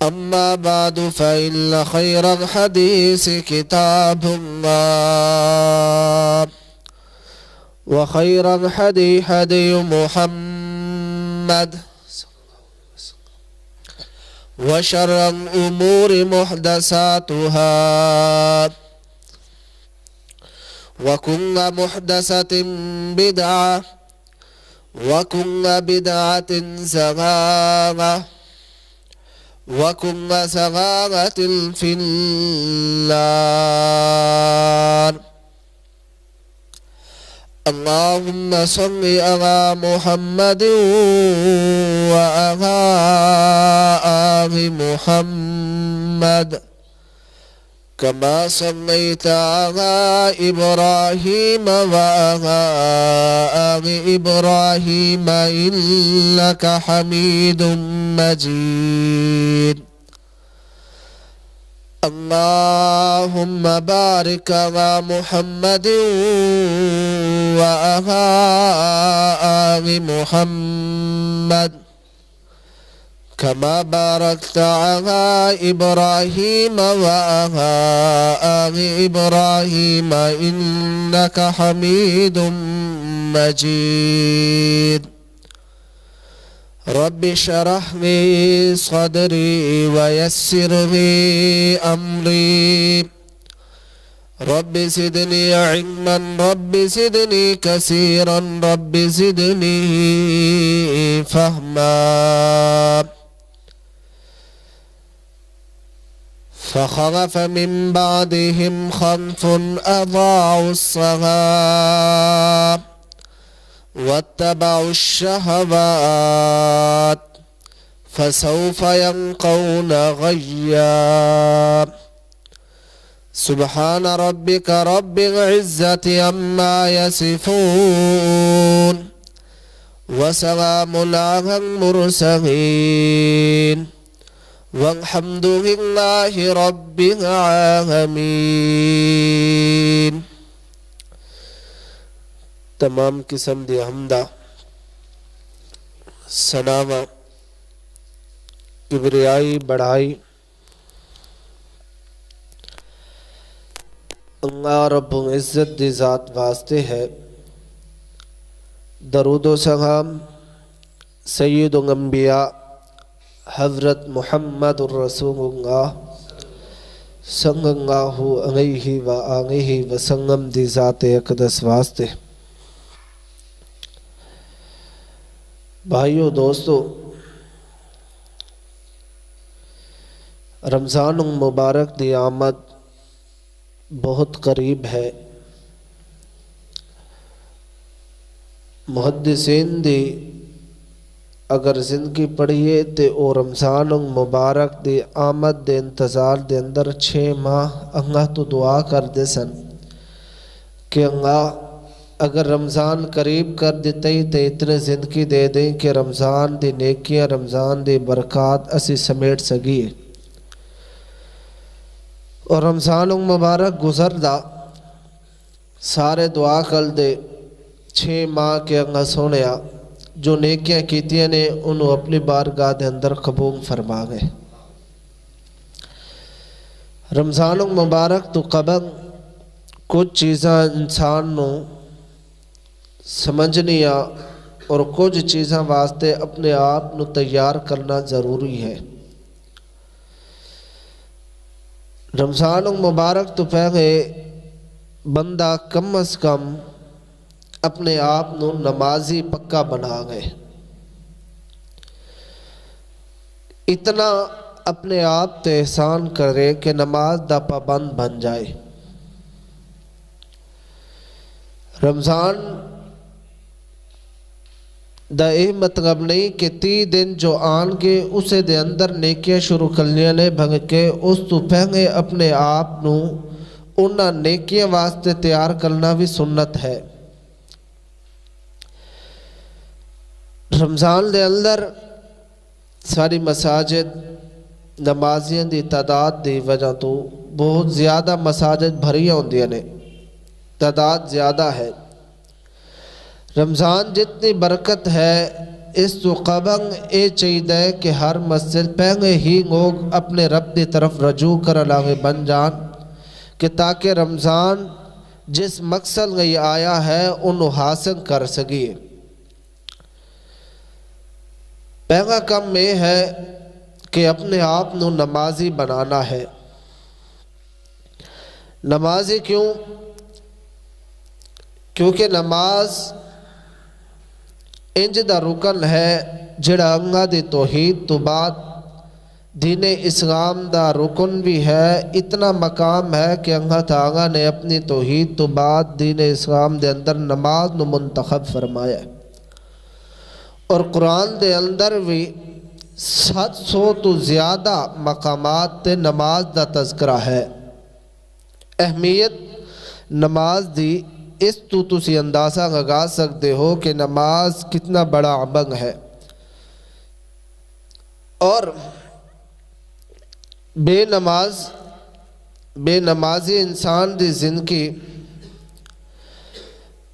أما بعد فإن خير الحديث كتاب الله وخير الهدي هدي محمد وشر الأمور محدثاتها وكل محدثة بدعة وكل بدعة ضلالة وكل ضلالة في النار. اللهم صل على محمد وعلى آل محمد كما صليت على إبراهيم وعلى آل إبراهيم إنك حميد مجيد. اللهم بارك على محمد وعلى آل محمد كما باركت على إبراهيم وعلى آل إبراهيم إنك حميد مجيد. رب اشرح لي صدري ويسر لي أمري رب زدني علما رب زدني كثيرا رب زدني فهما. فخلف من بعدهم خلف أضاعوا الصلاة واتبعوا الشهوات فسوف يلقون غيا. سبحان ربك رب العزة عما يصفون وسلام على المرسلين والحمد لله رب العالمین. تمام قسم دی حمدہ ثناء کبریائی بڑھائی اللہ رب العزت دی ذات واسطے ہے. درود و سلام سید الانبیاء حضرت محمد الرسول اللہ صلی اللہ علیہ وآلہ وسلم دی ذات اقدس واسطے. بھائیو دوستو، رمضان المبارک دی آمد بہت قریب ہے. محدثین دی اگر زندگی پڑھیے تے او رمضان المبارک دی آمد دے انتظار دے اندر 6 ماہ اللہ تو دعا کر دے سن کہ اللہ اگر رمضان قریب کر دیتے تے اتنے زندگی دے دیں کہ رمضان دی نیکیاں رمضان دی برکات اسی سمیٹ سکیے. اور رمضان المبارک گزر دا سارے دعا کر دے 6 ماہ کے اللہ سونیا جو نیکیاں کیتیاں نے انہوں اپنی بارگاہ دے اندر قبول فرما گئے. رمضان المبارک تو قبل کچھ چیزاں انسان نو سمجھنیا اور کچھ چیزاں واسطے اپنے آپ نو تیار کرنا ضروری ہے. رمضان المبارک تو پہلے بندہ کم از کم اپنے آپ نو نمازی پکا بنا گئے. اتنا اپنے آپ تے احسان کرے کہ نماز دا پابند بن جائے. رمضان دا اے مطلب نہیں کہ 30 دن جو آن کے اسے دے اندر نیکیاں شروع کرنیاں نے بلکہ اس تو پہلے اپنے آپ نو انہاں نیکیاں واسطے تیار کرنا بھی سنت ہے. رمضان دے اندر ساری مساجد نمازیاں دی تعداد دی وجہ تو بہت زیادہ مساجد بھریاں ہوندیاں نے، تعداد زیادہ ہے. رمضان جتنی برکت ہے اس تو قبنگ اے چاہیے کہ ہر مسجد پہنگے ہی لوگ اپنے رب دی طرف رجوع کر لاغے بن جان کہ تاکہ رمضان جس مقصد گئی آیا ہے انہوں حاصل کر سکیے۔ پہلا کم یہ ہے کہ اپنے آپ نو نمازی بنانا ہے۔ نمازی کیوں؟ کیونکہ نماز انج دا رکن ہے جڑا انگا دی توحید تو بعد دین اسلام دا رکن بھی ہے۔ اتنا مقام ہے کہ انگا تعالیٰ نے اپنی توحید تو بعد دین اسلام دے اندر نماز نو منتخب فرمایا ہے، اور قرآن دے اندر بھی 700 تو زیادہ مقامات تے نماز دا تذکرہ ہے۔ اہمیت نماز دی اس تو تسی اندازہ لگا سکتے ہو کہ نماز کتنا بڑا عمل ہے، اور بے نمازی انسان دی زندگی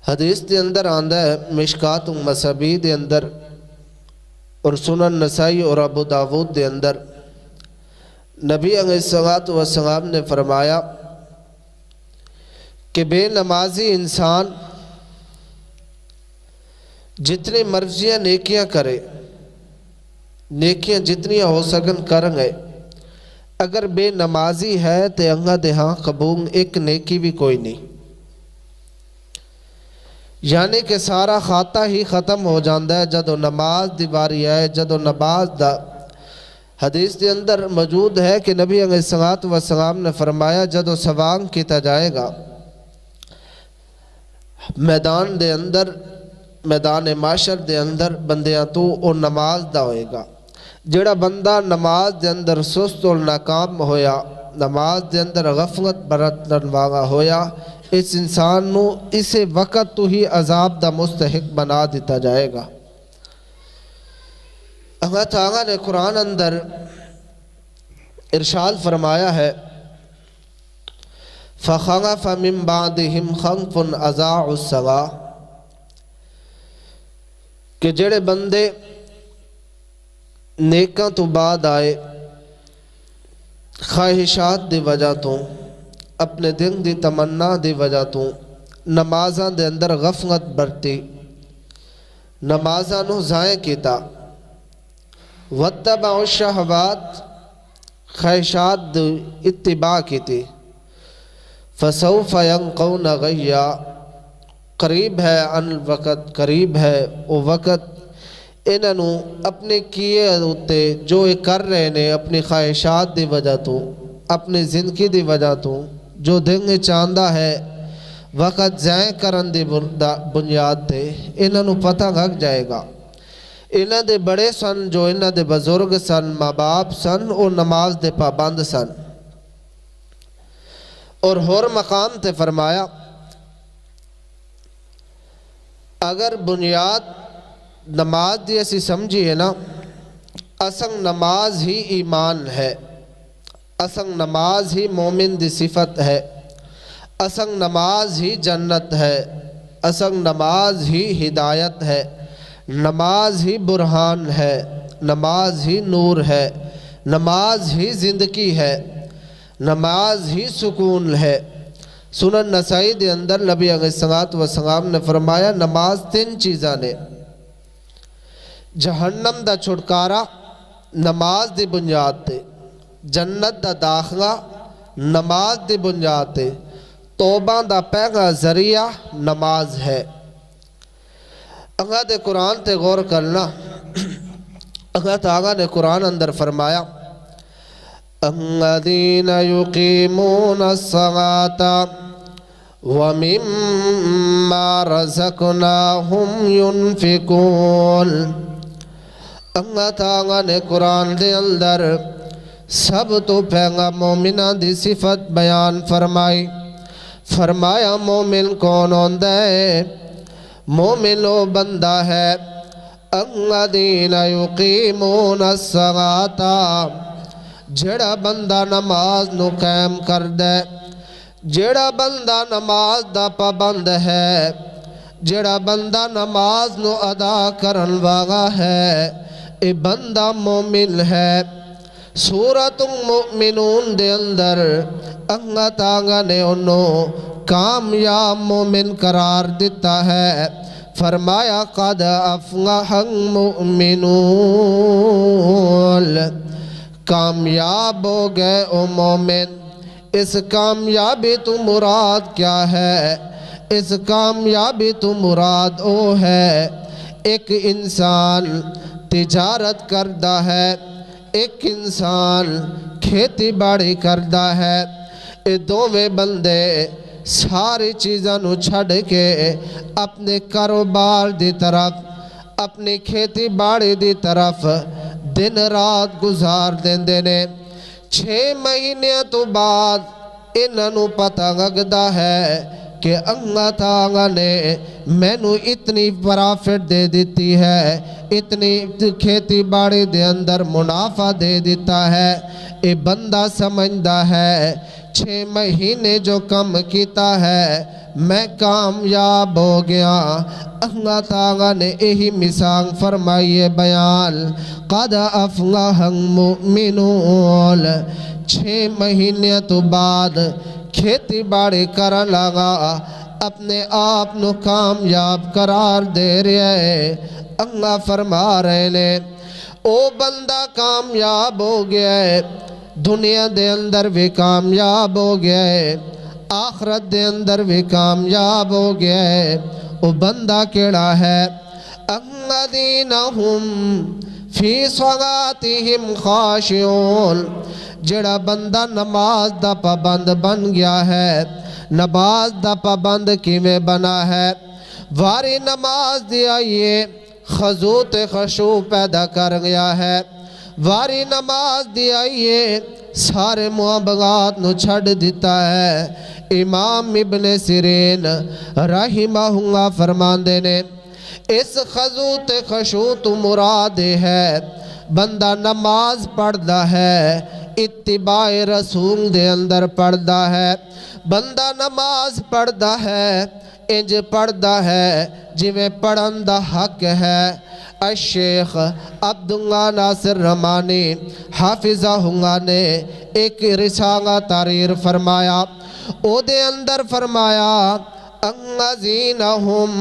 حدیث دے اندر آندہ ہے، مشکات المصابیح دے اندر اور سنن نسائی اور ابو داود دے اندر نبی علیہ السلام نے فرمایا کہ بے نمازی انسان جتنی مرضیاں نیکیاں کرے، نیکیاں جتنی ہو سکن کریں گے، اگر بے نمازی ہے تو انگا دہاں قبول ایک نیکی بھی کوئی نہیں، یعنی کہ سارا خاطہ ہی ختم ہو جاندہ ہے جدو نماز دی باری ہے۔ جدو نماز دا حدیث دے اندر موجود ہے کہ نبی علیہ السلام نے فرمایا جدو سوال کیتا جائے گا میدان دے اندر، میدان معاشر دے اندر بندیاں تو او نماز دا ہوئے گا۔ جڑا بندہ نماز دے اندر سست اور ناکام ہویا، نماز دے اندر غفلت برتن والا ہویا، اس انسان نو اسے وقت تو ہی عذاب دا مستحق بنا دیتا جائے گا۔ اللہ تعالیٰ نے قرآن اندر ارشاد فرمایا ہے فَخَلَفَ مِن بَعْدِهِمْ خَلْفٌ أَضَاعُوا الصَّلَاةَ، کہ جڑے بندے نیکاں تو بعد آئے، خواہشات دی وجہ تو، اپنے دل دی تمنا دی وجہ تو نمازاں دے اندر غفلت برتی، نمازاں نو ضائع کیتا، وَاتَّبَعُوا الشَّهَوَاتِ، خواہشات دی اتباع کیتی، فَسَوْفَ يَلْقَوْنَ غَيًّا، قریب ہے ان وقت، قریب ہے وہ وقت انہوں اپنے کیے ہوتے جو یہ کر رہے نے اپنی خواہشات دی وجہ تو، اپنی زندگی دی وجہ تو، جو دل چاندہ ہے وقت ضائع کرن دی بنیاد تے انہوں پتہ لگ جائے گا۔ انہوں دے بڑے سن، جو انہوں دے بزرگ سن، ماں باپ سن، اور نماز دے پابند سن۔ اور ہور مقام تے فرمایا اگر بنیاد نماز دی ایسی سمجھی ہے نا، اصل نماز ہی ایمان ہے، اصل نماز ہی مومن دی صفت ہے، اصل نماز ہی جنت ہے، اصل نماز ہی ہدایت ہے، نماز ہی برہان ہے، نماز ہی نور ہے، نماز ہی زندگی ہے، نماز ہی سکون ہے۔ سنن نسائی دے اندر نبی علیہ السلام نے فرمایا نماز 3 چیزاں نے، جہنم دا چھٹکارا نماز دی بنیاد تے، جنت دا داخلہ نماز دی بنیاد تے، توبہ دا پہلا ذریعہ نماز ہے۔ اللہ دے قرآن تے غور کرنا، اللہ تعالیٰ نے قرآن اندر فرمایا الذین یقیمون الصلاة ومما رزقناہم ینفقون۔ اللہ تعالیٰ نے قرآن دے اندر سب تو پہلا مومنہ دی صفت بیان فرمائی، فرمایا مومن کون ہوندہ ہے؟ مومن وہ بندہ ہے الذین یقیمون الصلاة، جڑا بندہ نماز نو قائم کر دے، جڑا بندہ نماز دا پابند ہے، جڑا بندہ نماز نو ادا کرن والا ہے اے بندہ مومن ہے سورۃ المؤمنون دے اندر اللہ تعالیٰ نے انہوں کامیاب مومن قرار دیتا ہے فرمایا قد افلح المؤمنون کامیاب ہو گئے او مومن اس کامیابی تو مراد کیا ہے اس کامیابی تو مراد او ہے ایک انسان تجارت کردہ ہے ایک انسان کھیتی باڑی کردہ ہے اے دوویں بندے ساری چیزاں نو چھڑ کے اپنے کاروبار دی طرف اپنی کھیتی باڑی دی طرف دن رات گزار دیندے نے 6 مہینے تو بعد انہاں نو پتہ لگدا ہے کہ اللہ تعالیٰ نے میں نو اتنی پرافٹ دے دیتی ہے اتنی کھیتی باڑی دے اندر منافع دے دیتا ہے اے بندہ سمجھدا ہے 6 مہینے جو کم کیتا ہے میں کامیاب ہو گیا اللہ تعالیٰ نے یہی مثال فرمائیے بیان قد افلح المؤمنون 6 مہینے تو بعد کھیتی باڑی کرن لگا اپنے آپ نو کامیاب قرار دے رہے اللہ فرما رہے نے او بندہ کامیاب ہو گیا ہے دنیا دے اندر بھی کامیاب ہو گیا ہے آخرت دے اندر بھی کامیاب ہو گیا ہے او بندہ کیڑا ہے الذین ہم فی صلاتہم خاشعون جڑا بندہ نماز دا پابند بن گیا ہے نماز دا پابند کیویں بنا ہے واری نماز دی آئیے خضوع خشوع پیدا کر گیا ہے واری نماز دی آئیے سارے معاملات نو چھڑ دیتا ہے امام ابن سیرین رحمہ اللہ فرماندے نے اس خضوع خشوع تو مراد ہے بندہ نماز پڑھدا ہے اتباع رسول دے اندر پڑھدا ہے بندہ نماز پڑھدا ہے انج پڑھدا ہے جویں پڑھن دا حق ہے الشیخ عبداللہ ناصر رحمانی حافظہ اللہ نے ایک رسالہ تحریر فرمایا او دے اندر فرمایا الذین ہم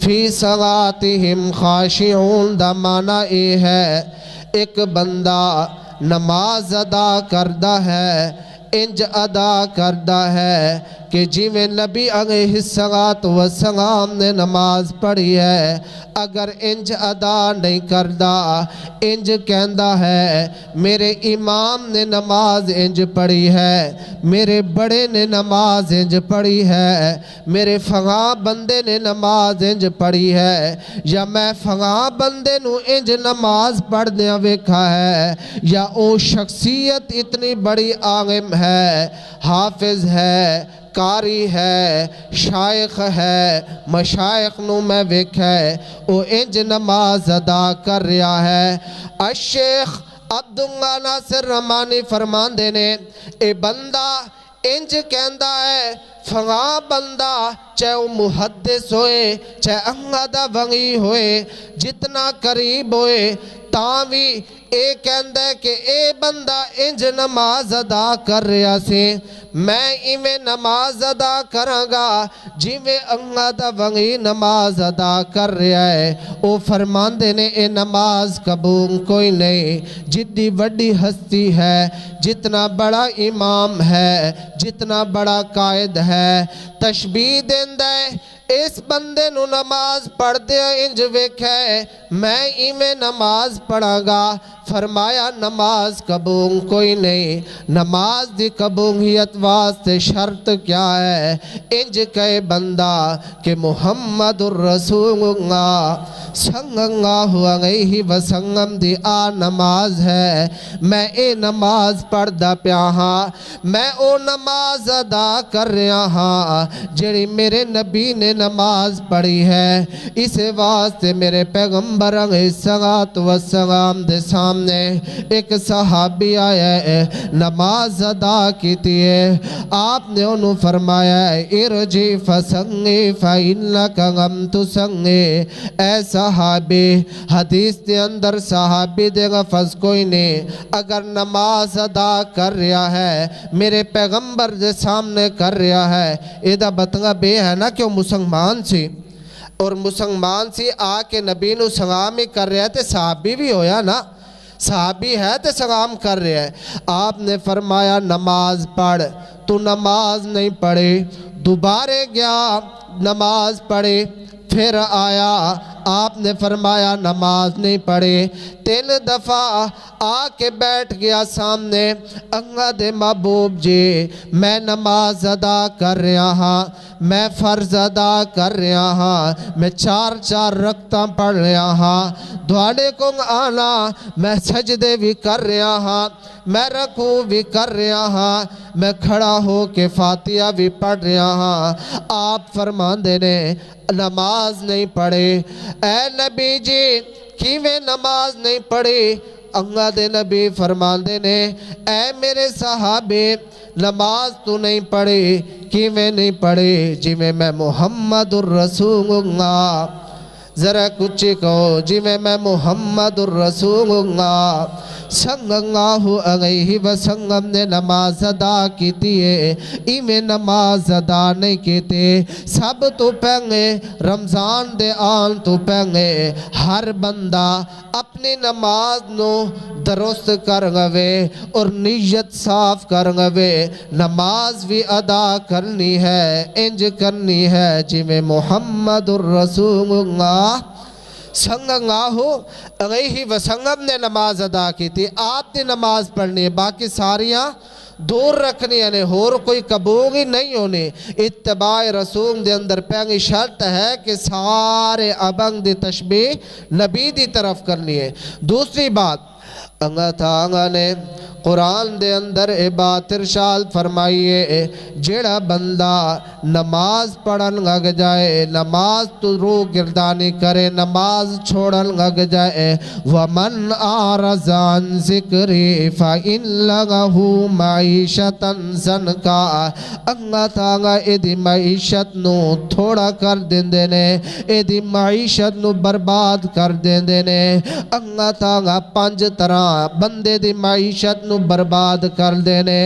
فی صلاتہم خاشعون دا معنی اے ہے ایک بندہ نماز ادا کردہ ہے انج ادا کردہ ہے کہ جویں نبی علیہ السلام نے نماز پڑھی ہے اگر انج ادا نہیں کردہ انج کہندہ ہے میرے امام نے نماز انج پڑھی ہے میرے بڑے نے نماز انج پڑھی ہے میرے فلاں بندے نے نماز انج پڑھی ہے یا میں فلاں بندے نو انج نماز پڑھنے ویکھا ہے یا او شخصیت اتنی بڑی عالم ہے حافظ ہے قاری ہے شائخ ہے مشائخ نو میں ویکھا ہے او انج نماز ادا کر رہا ہے الشیخ عبداللہ ناصر رحمانی فرماندے نے اے بندہ انج کہندہ ہے فلاں بندہ چاہے وہ محدث ہوئے چاہے اللہ دا ولی ہوئے جتنا قریب ہوئے تاوی اے کہندہ ہے کہ اے بندہ انج نماز ادا کر رہا سے میں ایویں نماز ادا کرانگا جیویں اللہ دا ولی نماز ادا کر رہا ہے او فرماندے نے اے نماز قبول کوئی نہیں جتنی بڑی ہستی ہے جتنا بڑا امام ہے جتنا بڑا قائد ہے تشبیہ دیندہ ہے اس بندے نو نماز پڑھ دیا انج ویکھے میں ایویں نماز پڑھا گا فرمایا نماز قبول کوئی نہیں نماز دی قبولیت واسطے شرط کیا ہے انج کہے بندہ کہ محمد الرسول اللہ صلی اللہ علیہ وسلم دی آ نماز ہے میں اے نماز پڑھ دا پیا ہاں میں او نماز ادا کر رہا ہاں جڑی میرے نبی نے نماز پڑھی ہے اس واسطے میرے پیغمبر علیہ الصلوۃ والسلام دے سامنے ایک صحابی آیا ہے نماز ادا کیتی ہے آپ نے انہوں فرمایا ہے ارجی فسنگی فإنک غم تسنگی اے صحابی حدیث دے اندر صحابی دے غفظ کوئی نہیں اگر نماز ادا کر رہا ہے میرے پیغمبر دے سامنے کر رہا ہے ایدہ بتنگا بے ہے نا کہ وہ مسلمان سی اور مسلمان سی آ کے نبی نو سلام ہی کر رہا ہے تے صحابی بھی ہویا نا صحابی ہے تے سلام کر رہا ہے آپ نے فرمایا نماز پڑھ تو نماز نہیں پڑھے دوبارے گیا نماز پڑھے پھر آیا آپ نے فرمایا نماز نہیں پڑھے 3 دفعہ آ کے بیٹھ گیا سامنے انگا دے محبوب جی میں نماز ادا کر رہا ہاں میں فرض ادا کر رہا ہاں میں 4 رکعتاں پڑھ رہا ہاں دعاڑے کو آنا میں سجدے بھی کر رہا ہاں میں رکوع بھی کر رہا ہاں میں کھڑا ہو کے فاتحہ بھی پڑھ رہا ہاں آپ فرماندے نے نماز نہیں پڑھے اے نبی جی کیویں نماز نہیں پڑھی انگا دے نبی فرماندے نے اے میرے صحابے نماز تو نہیں پڑھی کیویں نہیں پڑھی جی میں محمد الرسول اللہ ذرا کچھ کہو جی میں محمد الرسول اللہ صلی اللہ علیہ وسلم نے نماز ادا کیتی ہے ایویں نماز ادا نہیں کیتے سب تو پہلے رمضان دے آن تو پہلے ہر بندہ اپنی نماز نو درست کر گوے اور نیت صاف کر گوے نماز بھی ادا کرنی ہے انج کرنی ہے جی میں محمد الرسول اللہ صلی اللہ علیہ وسلم نے نماز ادا کی تھی آپ نے نماز پڑھنی ہے باقی ساریاں دور رکھنی ہے اور کوئی قبول ہی نہیں ہونے اتباع رسول دے اندر پہلی شرط ہے کہ سارے ابنگ دی تشبیح نبی دی طرف کرنی ہے دوسری بات اللہ تعالیٰ نے قرآن دے اندر اے بات ارشاد فرمائیے جڑا بندہ نماز پڑھن لگ جائے نماز تو روح گردانی کرے نماز چھوڑن لگ جائے وَمَنْ أَعْرَضَ عَنْ ذِكْرِي فَإِنَّ لَهُ مَعِيشَةً ضَنْكَا اللہ تعالیٰ ایدی معیشت نو تھوڑا کر دیندے نے ایدی معیشت نو برباد کر دیندے نے اللہ تعالیٰ 5 طرح بندے دی معیشت نو برباد کر دینے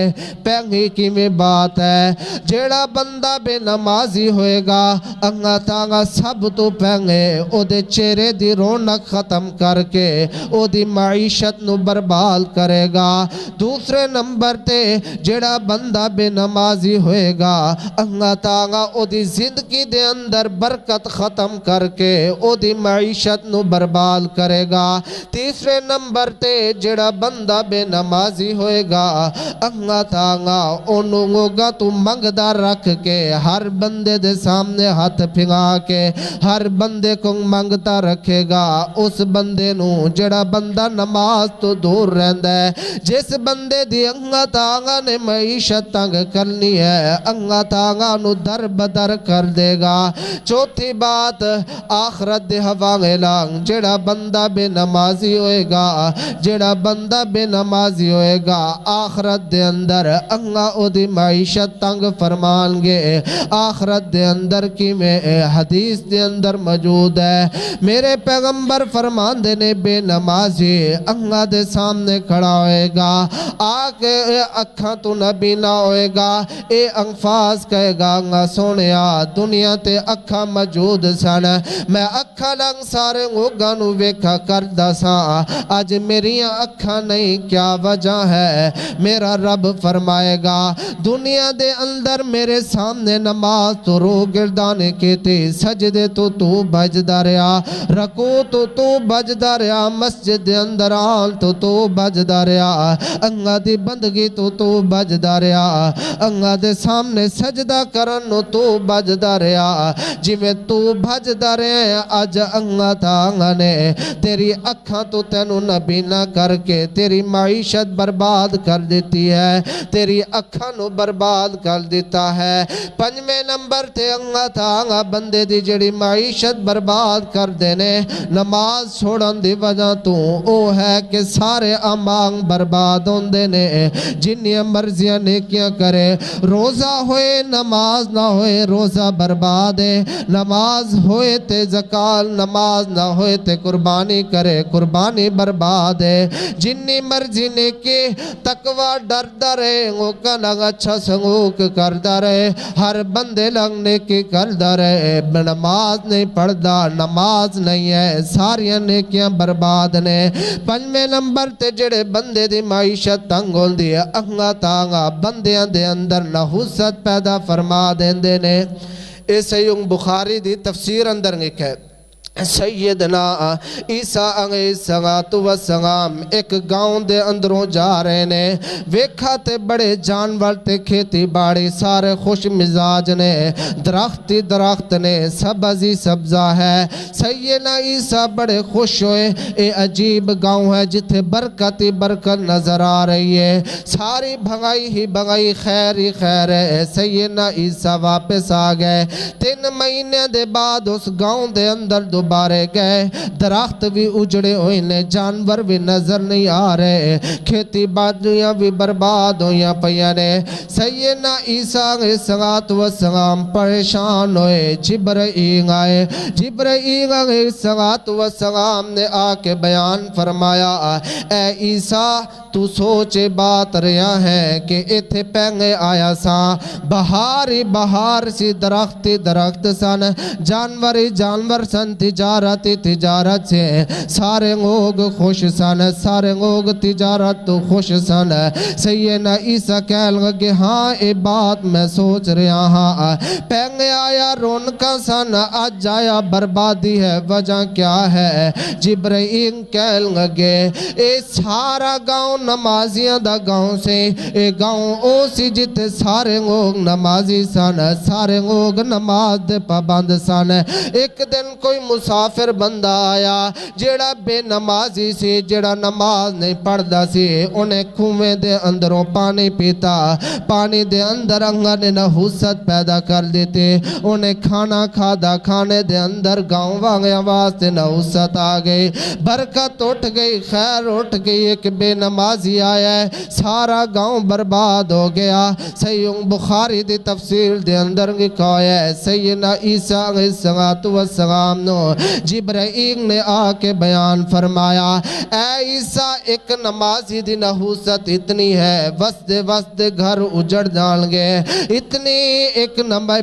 پہلی کی میں بات ہے جیڑا بندہ بے نمازی ہوئے گا اللہ تعالیٰ سب تو پہلے او دے چہرے دی رونق ختم کر کے او دی معیشت نو برباد کرے گا دوسرے نمبر تے جیڑا بندہ بے نمازی ہوئے گا اللہ تعالیٰ او دی زندگی دے اندر برکت ختم کر کے او دی معیشت نو برباد کرے گا تیسرے نمبر تے جڑا بندہ بے نمازی ہوئے گا اللہ تعالیٰ انہوں ہوگا تو منگدہ رکھ کے ہر بندے دے سامنے ہاتھ پھگا کے ہر بندے کو منگتا رکھے گا اس بندے نو جڑا بندہ نماز تو دور رہندا ہے جس بندے دی اللہ تعالیٰ نے معیشت تنگ کرنی ہے اللہ تعالیٰ نو در بدر کر دے گا چوتھی بات آخرت دے حوالے لانگ جڑا بندہ بے نمازی ہوئے گا جڑا بندہ بے نمازی ہوئے گا آخرت دے اندر اللہ او دی معیشت تنگ فرمان گے آخرت دے اندر کی میں حدیث دے اندر موجود ہے میرے پیغمبر فرمان دینے بے نمازی اللہ دے سامنے کھڑا ہوئے گا آکے اکھاں تو نبی نہ ہوئے گا اے انفاظ کہے گا اللہ سونیا دنیا تے اکھاں موجود سن میں اکھاں لنگ سارے لوگاں نو ویکھا کردا سا آج میری اکھاں نہیں کیا وجہ ہے میرا رب فرمائے گا دنیا دے اندر میرے سامنے نماز تو رو گردانے کی تھی سجدے تو بجدا رہا رکوع تو بجدا رہا مسجد دے اندر آن تو بجدا رہا اللہ دی بندگی تو بجدا رہا اللہ دے سامنے سجدہ کرن تو بجدا رہا جی میں تو بجدا رہا آج اللہ تعالیٰ نے تیری اکھاں تو تینو نبی نہ کر کے تیری معیشت برباد کر دیتی ہے، تیری اکھاں نو برباد کر دیتا ہے۔ پنجویں نمبر تے انگا تھانگا بندے دی جڑی معیشت برباد کر دینے نماز چھوڑن دی وجہ تو او ہے کہ سارے امانگ برباد ہون دینے، جنیاں مرضیاں نیکیاں کرے، روزہ ہوئے نماز نہ ہوئے روزہ برباد ہے، نماز ہوئے تے زکات، نماز نہ ہوئے تے قربانی کرے، قربانی برباد ہے، جنی مرضی نیکی تقوی ڈردا رہے کا لگ اچھا سنگوک کردا رہے، ہر بندے لگ نیکی کردا رہے، نماز نہیں پڑھدا، نماز نہیں ہے، ساریاں نیکیاں برباد نے۔ پنجویں نمبر تے جڑے بندے دی معیشت تنگ ہوندی ہے، انگا تانگا بندیاں دے اندر نحوست پیدا فرما دیندے نے۔ اے سیوں بخاری دی تفسیر اندر لکھا ہے، سیدنا عیسیٰ علیہ السلام ایک گاؤں دے اندروں جا رہے نے، ویکھا تے بڑے جانور تے کھیتی باڑی سارے خوش مزاج نے، درختی درخت نے، سبزی سبزہ ہے۔ سیدنا عیسیٰ بڑے خوش ہوئے، اے عجیب گاؤں ہے جتھے برکت ہی برکت نظر آ رہی ہے، ساری بھگائی ہی بھگائی خیر ہی خیر ہے۔ سیدنا عیسیٰ واپس آ گئے، 3 مہینے دے بعد اس گاؤں دے اندر دوبارے گئے، درخت بھی اجڑے ہوئے نے، جانور بھی نظر نہیں آ رہے، کھیتی باڑیاں بھی برباد ہویاں پئیاں نے۔ سیدنا عیسیٰ علیہ السلام پریشان ہوئے، جبرائیل آئے، جبرائیل علیہ السلام نے آ کے بیان فرمایا، اے عیسیٰ تو سوچے بات رہا ہے کہ ایتھے پینگے آیا سا، بہاری بہار سی، درختی درخت سن، جانوری جانور سن، تجارتی تجارت سے سارے لوگ خوش سن، سارے لوگ تجارت تو خوش سن۔ سیدنا عیسیٰ کہنے لگے ہاں اے بات میں سوچ رہا ہاں، پہلے آیا رونقاں سن، آج آیا بربادی ہے، وجہ کیا ہے؟ جبرائیل کہنے لگے اے سارا گاؤں نمازیاں دا گاؤں سے، اے گاؤں او سی جتے سارے لوگ نمازی سن، سارے لوگ نماز دے پابند سن۔ ایک دن کوئی مسافر بندہ آیا جیڑا بے نمازی سی، جیڑا نماز نہیں پڑھدا سی، انہیں کنویں دے اندروں پانی پیتا، پانی دے اندر انگا نے نحوست پیدا کر دیتے، انہیں کھانا کھادا، کھانے دے اندر گاؤں والے آواز تے نحوست آ گئی، برکت اٹھ گئی، خیر اٹھ گئی، ایک بے نمازی آیا ہے، سارا گاؤں برباد ہو گیا۔ سیوں بخاری دی تفسیر دے اندر لکھا ہے، سیدنا عیسیٰ علیہ السلام نو جبرائیل نے آ کے بیان فرمایا، اے عیسیٰ ایک نمازی دی نحوست اتنی ہے، وسدے وسدے گھر اجڑ جان گے، اتنی ایک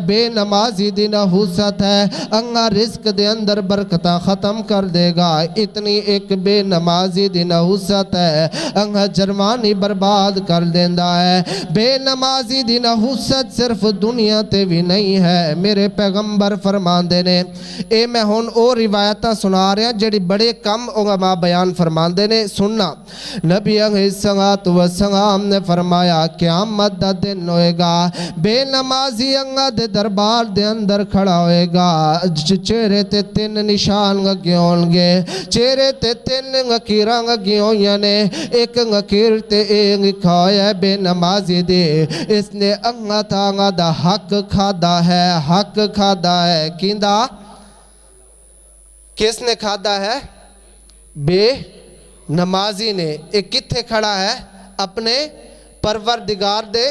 بے نمازی دی نحوست ہے، انگا رزق دے اندر برکتہ ختم کر دے گا، اتنی ایک بے نمازی دی نحوست ہے، انگا جرمانی برباد کر دیندہ ہے۔ بے نمازی دی نحوست صرف دنیا تے بھی نہیں ہے، میرے پیغمبر فرماندے نے، اے میں ہون او روایتہ سنا رہے ہیں جڑی بڑے کم علماء بیان فرماندے نے، سننا۔ نبی علیہ السلام نے فرمایا قیامت دا دن ہوئے گا، بے نمازی انگا دے دربار دے اندر کھڑا ہوئے گا، چہرے تے 3 نشان لگے ہوں گے، چہرے تے 3 لکیراں لگی ہوئیں نے، ایک لکیر تے ایک لکھا ہے بے نمازی دے، اس نے انگا تانگا دا حق کھادا ہے، حق کھادا ہے، کیندہ کس نے کھادا ہے؟ بے نمازی نے۔ ایک کتھے کھڑا ہے؟ اپنے پروردگار دے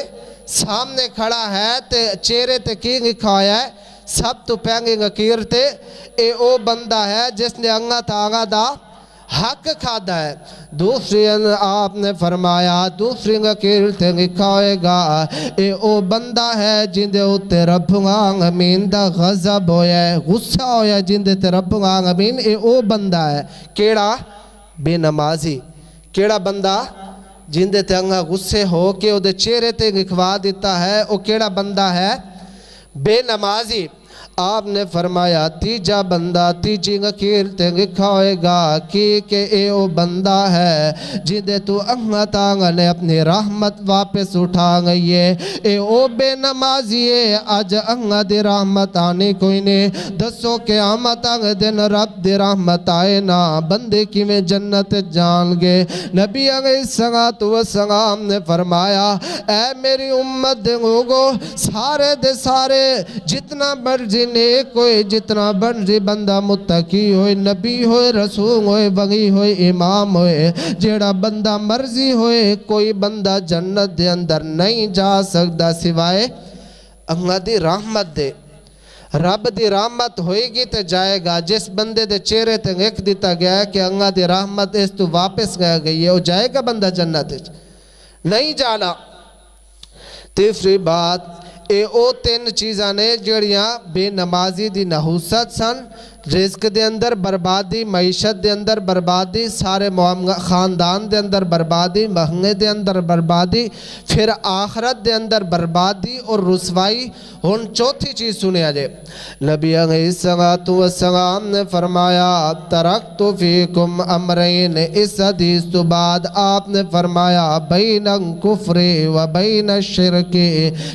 سامنے کھڑا ہے، تے چہرے تے کی لکھا ہے؟ سب تو پہنگی لکیر تے اے او بندہ ہے جس نے انگا تانگا دا حق کھادا ہے۔ دوسری آپ نے فرمایا، دوسری لکیر تے لکھا ہوئے گا اے او بندہ ہے جن دے اتے رب العالمین دا غضب ہویا ہے، غصہ ہویا جن دے تے رب العالمین، اے او بندہ ہے۔ کیڑا؟ بے نمازی۔ کیڑا بندہ؟ جن دے تے انگا غصے ہو کے او دے چہرے تے لکھوا دیتا ہے، او کیڑا بندہ ہے؟ بے نمازی۔ آپ نے فرمایا تیجا بندہ تیجی غکیر تے گکھوئے گا کہ اے او بندہ ہے جندے تو انگت آنگنے اپنی رحمت واپس اٹھا گئیے اے او بے نمازیے آج انگت دی رحمت آنی کوئی نے دسو قیامت آنگ دن رب دی رحمت آئے نا بندے کی میں جنت جان گے نبی علیہ السلام نے فرمایا اے میری امت دنگو سارے دے سارے جتنا مرضی نیک ہوئے جتنا مرضی بندہ متقی ہوئے نبی ہوئے رسول ہوئے وغی ہوئے امام ہوئے جیڑا بندہ مرضی ہوئے کوئی بندہ جنت دے اندر نہیں جا سکتا سوائے اللہ دی رحمت دے رب دی رحمت ہوئے گی تے جائے گا جس بندے دے چہرے تے ایک دیتا گیا ہے کہ اللہ دی رحمت اس تو واپس گیا گئی ہے وہ جائے گا بندہ جنت نہیں جانا تیسری بات اے او تین چیزاں نے جڑیاں بے نمازی دی نحوست سن رزق دے اندر بربادی معیشت دے اندر بربادی سارے خاندان دے اندر بربادی مہنگے دے اندر بربادی پھر آخرت دے اندر بربادی اور رسوائی ہن چوتھی چیز سنے آجے نبی علیہ السلام نے فرمایا ترکت فیکم امرین اس حدیث تو بعد آپ نے فرمایا بین کفر و بین شرک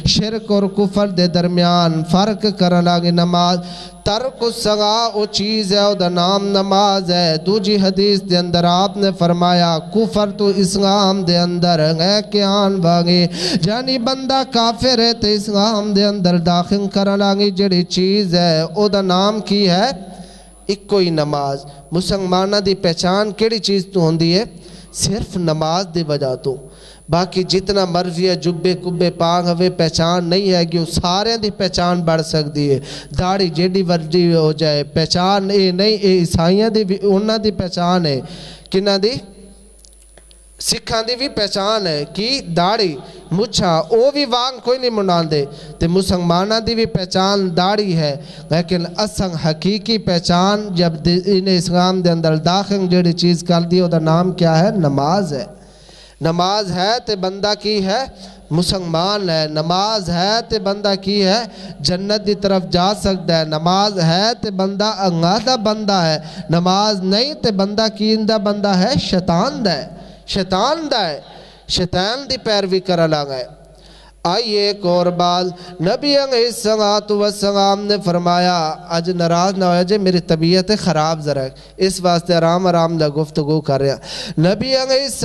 شرک اور کفر دے درمیان فرق کرنا گے نماز ترک الصلاۃ وہ چیز ہے او دا نام نماز ہے دوجی حدیث دے اندر آپ نے فرمایا کفر تو اسلام دے اندر ہے کہ آن باگے جانی بندہ کافر ہے تو اسلام دے اندر داخل کرنا گی جڑی چیز ہے او دا نام کی ہے ایک کوئی نماز مسلمانہ دی پہچان کیڑی چیز تو ہوندی ہے صرف نماز دی وجہ تو باقی جتنا مرضی ہے جبے کبے پاگ ہوئے پہچان نہیں ہے کہ وہ سارے دی پہچان بڑھ سکتی ہے داڑھی جیڑی ورجی ہو جائے پہچان اے نہیں اے عیسائیاں دی انہاں دی پہچان ہے کنہ دی سکھاں دی بھی پہچان ہے کہ داڑھی مچھا او بھی وانگ کوئی نہیں منان دے تے مسلمانہ دی بھی پہچان داڑھی ہے لیکن اصل حقیقی پہچان جب انہیں اسلام دے اندر داخل جیڑی چیز کر دی او دا نام کیا ہے نماز ہے نماز ہے تے بندہ کی ہے مسلمان ہے نماز ہے تے بندہ کی ہے جنت دی طرف جا سکتا ہے نماز ہے تے بندہ انگادہ بندہ ہے نماز نہیں تے بندہ کی اندہ بندہ ہے شیطان دا ہے شیطان دی پیروی کر لگا ہے آئیے ایک اور بات نبی علیہ السلام نے فرمایا آج ناراض نہ ہویا جے میری طبیعت خراب ذرا اس واسطے آرام دا گفتگو کر رہا نبی علیہ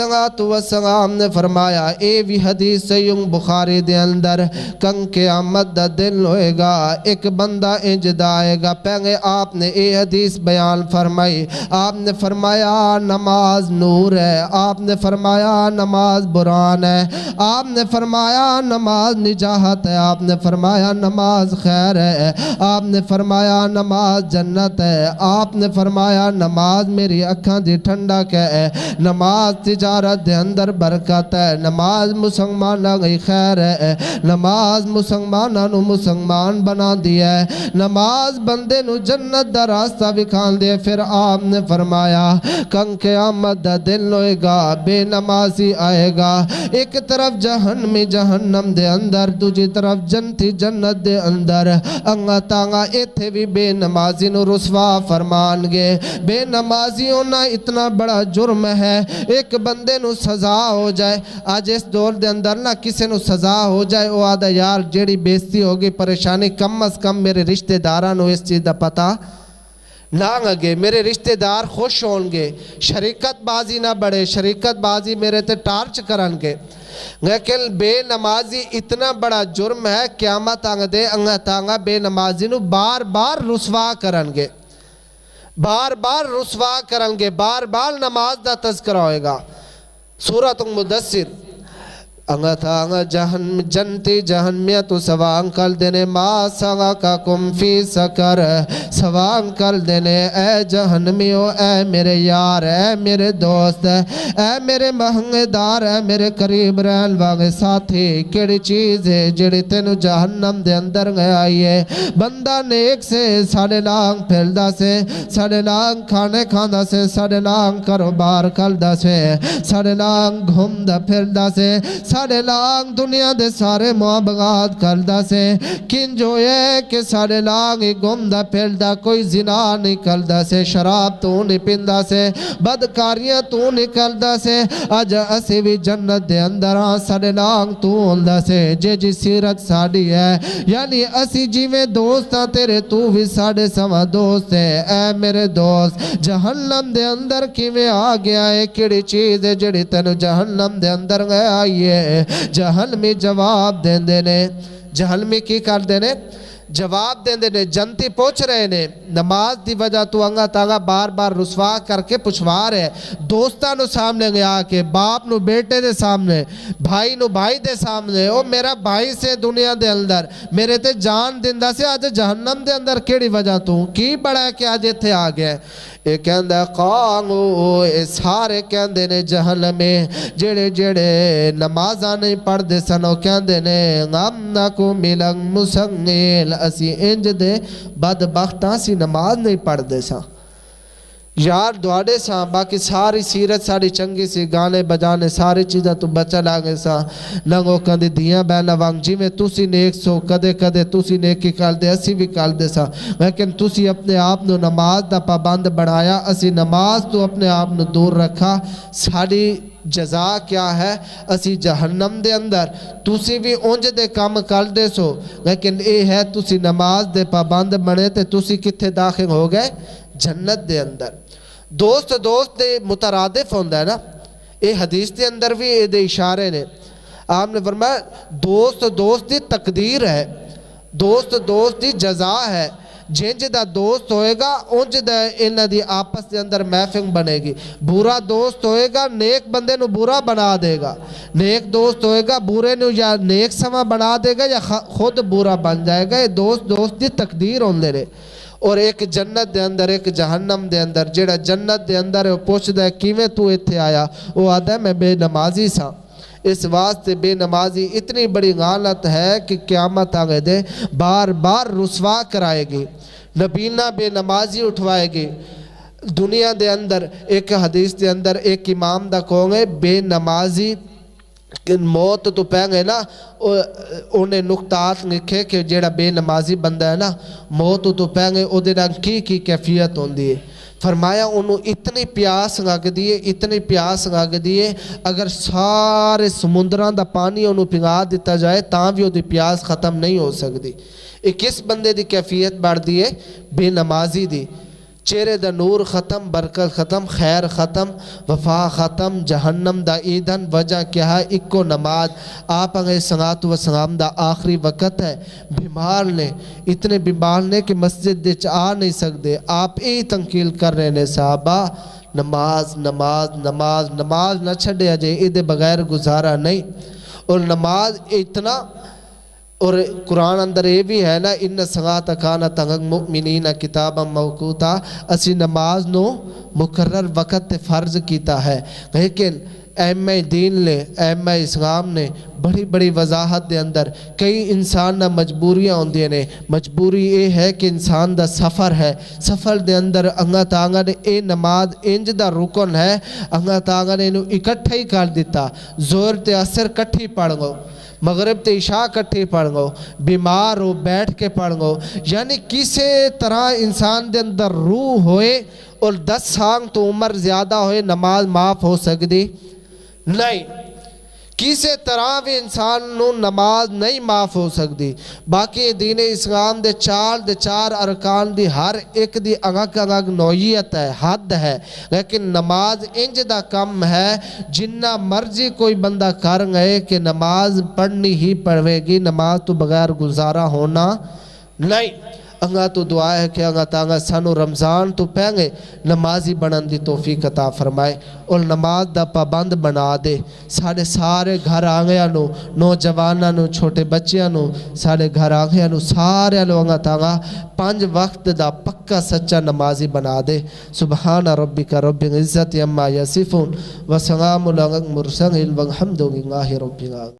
السلام نے فرمایا اے بھی حدیث سیوں بخاری دے اندر کن قیامت دا دن ہوئے گا ایک بندہ انج آئے گا پہلے آپ نے اے حدیث بیان فرمائی آپ نے فرمایا نماز نور ہے آپ نے فرمایا نماز برہان ہے آپ نے فرمایا نماز نجاحت ہے آپ نے فرمایا نماز خیر ہے آپ نے فرمایا نماز جنت ہے آپ نے فرمایا نماز میری اکھاں دی ٹھنڈک ہے نماز تجارت دے اندر برکت ہے نماز مسلمانہ گئی خیر ہے نماز مسلمانہ نو مسلمان بنا دیا ہے نماز بندے نو جنت دا راستہ بکھان دے پھر آپ نے فرمایا کن قیامت دا دن ہوئے گا بے نمازی آئے گا ایک طرف جہنم دے اندر دوجی طرف جنتی جنت دے اندر انگا تانگا ایتھے بھی بے نمازی نو رسوا فرمان گے بے نمازی ہونا اتنا بڑا جرم ہے ایک بندے نو سزا ہو جائے آج اس دور دے اندر نہ کسے نو سزا ہو جائے وہ آدھا یار جیڑی بیستی ہوگی پریشانی کم از کم میرے رشتہ داران اس چیز دا پتا نہ گے میرے رشتہ دار خوش ہون گے شریکت بازی نہ بڑھے شریکت بازی میرے تے ٹارچ کرن گے لیکن بے نمازی اتنا بڑا جرم ہے قیامت آنگ دے انگا تانگا بے نمازی نو بار بار رسوا کرن گے بار بار نماز دا تذکرہ ہوئے گا سورۃ المدثر انگا تانگا جنتی جہنمیت سوان کل دینے ما سغاکم فی سکر سوال کر دینے اے جہنمیو اے میرے یار اے میرے دوست اے میرے مہنگدار اے میرے قریب رہن واگے ساتھی کیڑی چیز ہے جڑی تینو جہنم دے اندر گئے آئیے بندہ نیک سے ساڑھے لانگ پھیلدا سے ساڑھے لانگ کھانے کھاندا سے ساڑھے لانگ کاروبار کھلدا سے ساڑھے لانگ گھومدا پھردا سے ساڑھے لانگ دنیا دے سارے محبت کھلدا سے کن جو یہ کہ ساڑھے لانگ گھومدا پھردا کوئی زنا نہیں کھلدا سے شراب تو نہیں پیندا سے بدکاریاں تو نہیں کھلدا سے اج اسی بھی جنت دے اندر ہاں ساڑھے لانگ تو ہوندا سے جی سیرت ساڑھی ہے یعنی اسی جیویں دوستاں تیرے تو بھی ساڑھے سوا دوست ہے اے میرے دوست جہنم دے اندر کیویں آ گیا ہے کیڑی چیز ہے جڑی تینو جہنم دے اندر گیا آئی ہے جہنمی جواب دین دینے جہنمی کی کر دینے جواب دین دینے جنتی پوچھ رہے نے نماز دی وجہ تو انگا تانگا بار بار رسوا کر کے پچھوا رہے دوستانو سامنے گیا کہ باپ نو بیٹے دے سامنے بھائی نو بھائی دے سامنے او میرا بھائی سے دنیا دے اندر میرے تے جان دیندہ سے آج جہنم دے اندر کیڑی وجہ تو کی بڑا ہے کہ آج تھے آگئے اے کہندہ قانگو اے سارے کہندے نے جہنمے جڑے جڑے نمازاں نہیں پڑھ دے سنو کہندے نے غمنکو ملنگ مسنگیل اسی انج دے بدبختاں سی نماز نہیں پڑھ دے سا یار دوڑے سا باقی ساری سیرت ساری چنگی سی گانے بجانے ساری چیزیں تو بچا لاغے سا ننگو کندی دیاں بہنا وانگ جی میں تُسی نیک سو کدے کدے تُسی نیکی کال دے اسی بھی کال دے سا لیکن تُسی اپنے آپ نو نماز دا پابند بڑھایا اسی نماز تو اپنے آپ نو دور رکھا ساری جزا کیا ہے اسی جہنم دے اندر تُسی بھی اونج دے کام کال دے سو لیکن اے ہے تُسی نماز دے پابند بنے تے تُسی کتھے داخل ہو گئے جنت دے اندر دوست دے مترادف ہوندہ ہے نا اے حدیث دے اندر بھی اے دے اشارے نے آپ نے فرمایا دوست دی تقدیر ہے دوست دی جزا ہے جنج دا دوست ہوئے گا انج دا انہ دی آپس دے اندر محفنگ بنے گی برا دوست ہوئے گا نیک بندے نو برا بنا دے گا نیک دوست ہوئے گا برے نو یا نیک سما بنا دے گا یا خود برا بن جائے گا یہ دوست دی تقدیر ہوندے رہے اور ایک جنت دے اندر ایک جہنم دے اندر جیڑا جنت دے اندر ہے وہ پوچھ دے کیویں تو ایتھے آیا وہ آدھا ہے میں بے نمازی سا اس واسطے بے نمازی اتنی بڑی غالت ہے کہ قیامت آگے دے بار بار رسوا کرائے گی نبینہ بے نمازی اٹھوائے گی دنیا دے اندر ایک حدیث دے اندر ایک امام دا کہوں گے بے نمازی موت تو پہ گئے نا انہیں نقطات لکھے کہ جیڑا بے نمازی بندہ ہے نا موت تو پہ گئے او دینا کی کیفیت ہوندی ہے فرمایا انہوں اتنی پیاس لگ دیئے اگر سارے سمندران دا پانی انہوں پنگا دیتا جائے تاں بھی وہ پیاس ختم نہیں ہو سکتی ایک کس بندے دی کیفیت بڑھ دیئے بے نمازی دی چہرے دا نور ختم برکت ختم خیر ختم وفا ختم جہنم دا ایدھن وجہ کیا ہے اکو نماز آپ اگر سنگات و سلام دا آخری وقت ہے بیمار نے اتنے بیمار نے کہ مسجد دے آ نہیں سکتے آپ ای تنقیل کر رہے ہیں صحابہ نماز نماز نماز نماز نہ چھڑے اجے ادھے بغیر گزارا نہیں اور نماز اتنا اور قرآن اندر یہ بھی ہے نا ان سغات کانت مؤمنین کتابا موقوتا اسی نماز نو مقرر وقت فرض کیتا ہے لیکن ائمہ دین نے ائمہ اسلام نے بڑی بڑی وضاحت دے اندر کئی انسان نہ مجبوریاں ہوندی نے مجبوری یہ ہے کہ انسان دا سفر ہے سفر دے اندر انگا تانگا نے اے نماز انج دا رکن ہے انگا تانگا نے انہوں اکٹھا ہی کر دیتا زور تے اثر کٹھی پڑھ گو مغرب تے عشاء کٹھی پڑھ گو بیمار ہو بیٹھ کے پڑھ گو یعنی کسی طرح انسان دے اندر روح ہوئے اور 10 سال تو عمر زیادہ ہوئے نماز معاف ہو سکتی نہیں کسی طرح بھی انسان نو نماز نہیں معاف ہو سکتی باقی دین اسلام دے چار ارکان دی ہر ایک دی اگگ نوعیت ہے حد ہے لیکن نماز انج دا کم ہے جنہ مرضی کوئی بندہ کر گئے کہ نماز پڑھنی ہی پڑھے گی نماز تو بغیر گزارا ہونا نہیں انگا تو دعا ہے کہ انگا تانگا سانو رمضان تو پہنگے نمازی بنن دی توفیق عطا فرمائے اور نماز دا پابند بنا دے سارے سارے گھر آنگیا نو نوجواناں نو چھوٹے بچیاں نو سارے گھر آنگیا نو سارے لو انگا تانگا 5 وقت دا پکا سچا نمازی بنا دے سبحان ربک رب العزت عما یصفون وسلام علی المرسلین والحمد للہ رب العالمین.